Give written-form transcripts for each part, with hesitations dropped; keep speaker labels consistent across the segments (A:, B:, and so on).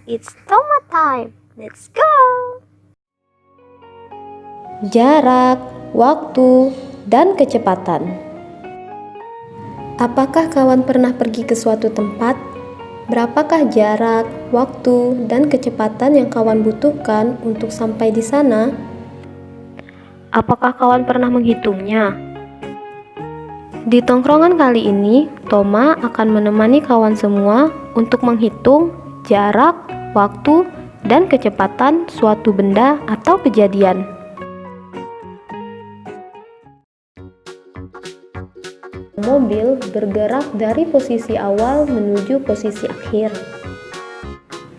A: It's Toma time. Let's go.
B: Jarak, waktu, dan kecepatan. Apakah kawan pernah pergi ke suatu tempat? Berapakah jarak, waktu, dan kecepatan yang kawan butuhkan untuk sampai di sana?
A: Apakah kawan pernah menghitungnya?
B: Di tongkrongan kali ini, Toma akan menemani kawan semua untuk menghitung jarak, waktu, dan kecepatan suatu benda atau kejadian. Mobil bergerak dari posisi awal menuju posisi akhir,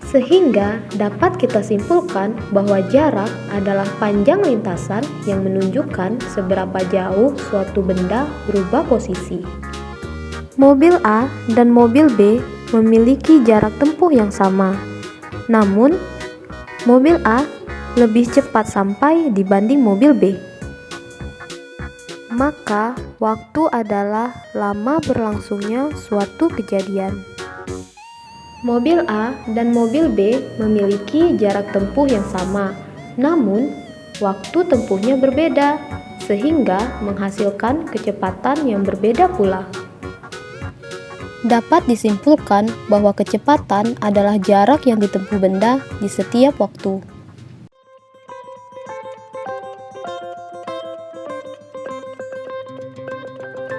B: sehingga dapat kita simpulkan bahwa jarak adalah panjang lintasan yang menunjukkan seberapa jauh suatu benda berubah posisi. Mobil A dan mobil B memiliki jarak tempuh yang sama, namun mobil A lebih cepat sampai dibanding mobil B. Maka, waktu adalah lama berlangsungnya suatu kejadian. Mobil A dan mobil B memiliki jarak tempuh yang sama, namun waktu tempuhnya berbeda, sehingga menghasilkan kecepatan yang berbeda pula. Dapat disimpulkan bahwa kecepatan adalah jarak yang ditempuh benda di setiap waktu.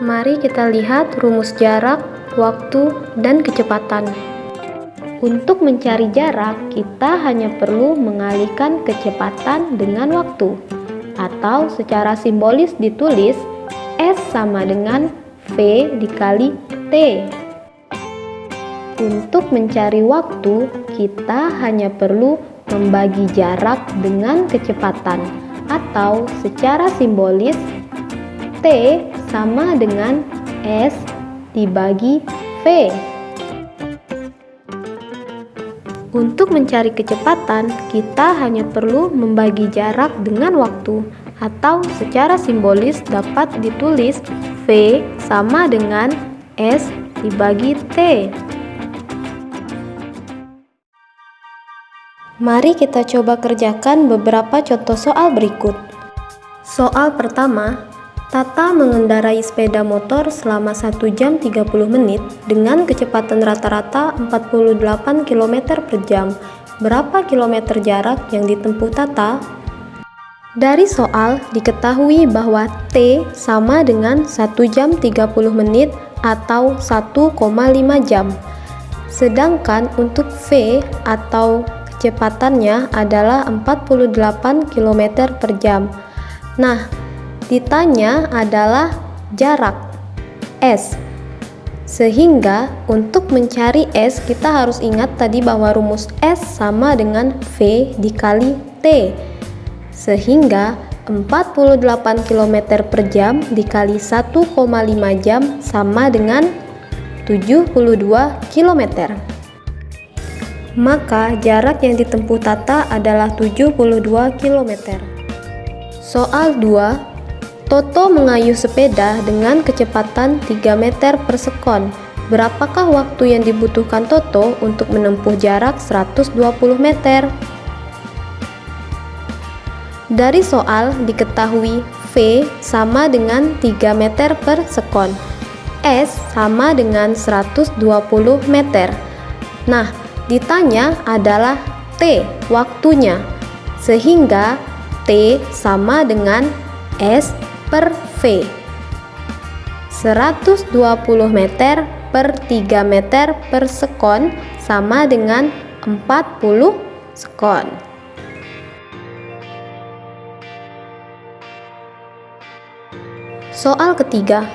B: Mari kita lihat rumus jarak, waktu, dan kecepatan. Untuk mencari jarak, kita hanya perlu mengalihkan kecepatan dengan waktu, atau secara simbolis ditulis S sama dengan V dikali T. Untuk mencari waktu, kita hanya perlu membagi jarak dengan kecepatan, atau secara simbolis T sama dengan S dibagi V. Untuk mencari kecepatan, kita hanya perlu membagi jarak dengan waktu, atau secara simbolis dapat ditulis V sama dengan S dibagi T. Mari kita coba kerjakan beberapa contoh soal berikut. Soal pertama, Tata mengendarai sepeda motor selama 1 jam 30 menit dengan kecepatan rata-rata 48 km per jam. Berapa kilometer jarak yang ditempuh Tata? Dari soal diketahui bahwa T sama dengan 1 jam 30 menit atau 1,5 jam. Sedangkan untuk V atau kecepatannya adalah 48 km per jam. Nah, ditanya adalah jarak S. Sehingga untuk mencari S kita harus ingat tadi bahwa rumus S sama dengan V dikali T. Sehingga 48 km per jam dikali 1,5 jam sama dengan 72 km. Maka jarak yang ditempuh Tata adalah 72 km. Soal 2, Toto mengayuh sepeda dengan kecepatan 3 meter per sekon. Berapakah waktu yang dibutuhkan Toto untuk menempuh jarak 120 meter? Dari soal diketahui V sama dengan 3 meter per sekon, S sama dengan 120 meter. Nah, ditanya adalah T, waktunya. Sehingga T sama dengan S per V. 120 meter per 3 meter per sekon sama dengan 40 sekon. Soal ketiga,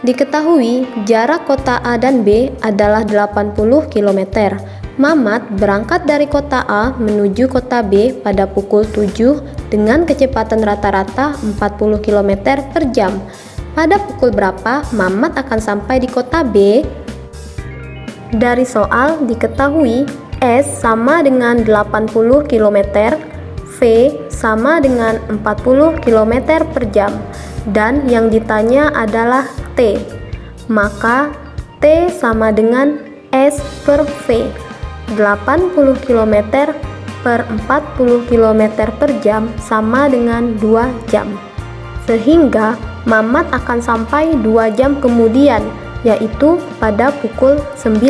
B: diketahui jarak kota A dan B adalah 80 km. Mamat berangkat dari kota A menuju kota B pada pukul 7 dengan kecepatan rata-rata 40 km per jam. Pada pukul berapa Mamat akan sampai di kota B? Dari soal diketahui S sama dengan 80 km, V sama dengan 40 km per jam, dan yang ditanya adalah T. Maka T sama dengan S per V. 80 km per 40 km per jam sama dengan 2 jam. Sehingga Mamat akan sampai 2 jam kemudian, yaitu pada pukul 9.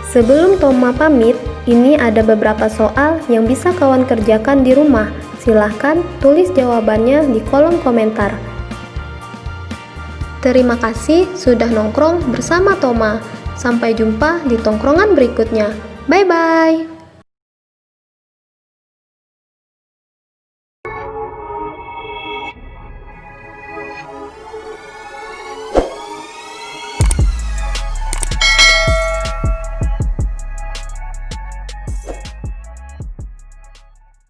B: Sebelum Toma pamit, ini ada beberapa soal yang bisa kawan kerjakan di rumah. Silahkan tulis jawabannya di kolom komentar. Terima kasih sudah nongkrong bersama Toma. Sampai jumpa di tongkrongan berikutnya. Bye-bye!